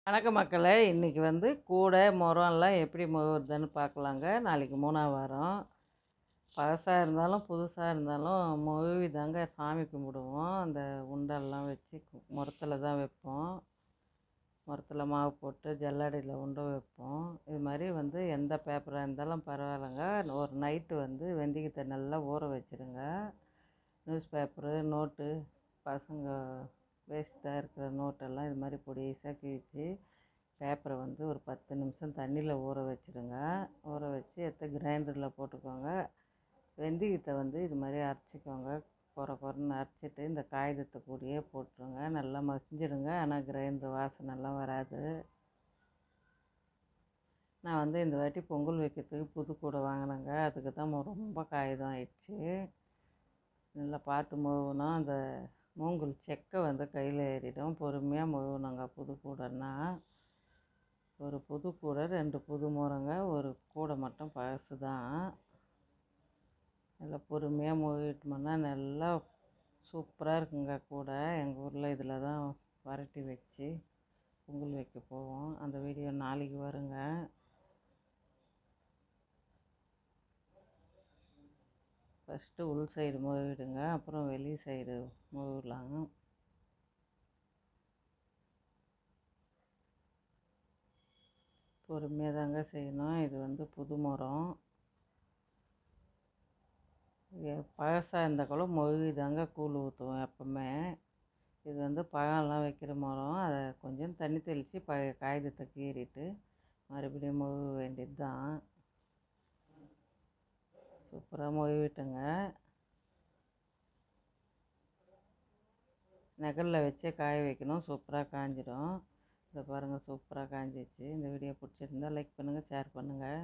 வணக்கம் மக்களே! இன்றைக்கி வந்து கூடை, முறம்லாம் எப்படி மொழுவுறதுன்னு பார்க்கலாங்க. நாளைக்கு 3ஆம் வாரம். பழசா இருந்தாலும், புதுசா இருந்தாலும் மொழுவி தாங்க சாமி கும்பிடுவோம். அந்த உண்டெல்லாம் வச்சு முறத்துல தான் வைப்போம். முறத்துல மாவு போட்டு ஜல்லடையில் உண்டை வைப்போம். இது மாதிரி வந்து எந்த பேப்பராக இருந்தாலும் பரவாயில்லைங்க. ஒரு நைட்டு வந்து வெந்தயத்தை நல்லா ஊற வச்சுருங்க. நியூஸ் பேப்பரு, நோட்டு, பசங்க வேஸ்ட்டாக இருக்கிற நோட்டெல்லாம் இது மாதிரி பொடிசாக கிழித்து பேப்பரை வந்து ஒரு 10 நிமிஷம் தண்ணியில் ஊற வச்சுடுங்க. ஊற வச்சு எடுத்து கிரைண்டரில் போட்டுக்கோங்க. வெந்தயத்தை வந்து இது மாதிரி அரைச்சிக்கோங்க. கொரன்னு அரைச்சிட்டு இந்த காகிதத்தை கூடயே போட்டுருங்க. நல்லா மசிஞ்சிடுங்க. ஆனால் கிரைண்டர் வாசனைலாம் வராது. நான் வந்து இந்த வாட்டி பொங்கல் வைக்கிறதுக்கு புது கூடை வாங்கினேங்க. அதுக்கு தான் ரொம்ப காகிதம் ஆயிடுச்சு. நல்லா பார்த்து மொழுவணும். அந்த மூங்கல் செக்கை வந்து கையில் ஏறிடும். பொறுமையாக மொழுவணுங்க புது கூடைன்னா. ஒரு புது கூடை, 2 புது முறங்க, ஒரு கூடை மட்டும் பழசு தான். நல்லா பொறுமையாக மொழுவிட்டோம்னா நல்லா சூப்பராக இருக்குங்க கூடை. எங்கள் ஊரில் இதில் தான் வரட்டி வச்சு பொங்கல் வைக்க போவோம். அந்த வீடியோ நாளைக்கு வருங்க. ஃபஸ்ட்டு உள் சைடு மொழுவிடுங்க, அப்புறம் வெளி சைடு மொழுவலாம். பொறுமையாக தாங்க செய்யணும். இது வந்து புது முறம். பழசாக இருந்தால் கூட மொழுவி தாங்க கூழ் ஊற்றுவோம் எப்போவுமே. இது வந்து பழம்லாம் வைக்கிற மரம். அதை கொஞ்சம் தண்ணி தெளித்து காகிதத்தை கீறிட்டு மறுபடியும் மொழுவ வேண்டியது தான். சூப்பராக மொழுவிட்டேங்க. நெகலில் வச்சே காய வைக்கணும். சூப்பராக காஞ்சிடும். இதை பாருங்கள், சூப்பராக காஞ்சிச்சு. இந்த வீடியோ பிடிச்சிருந்தா லைக் பண்ணுங்கள், ஷேர் பண்ணுங்கள்.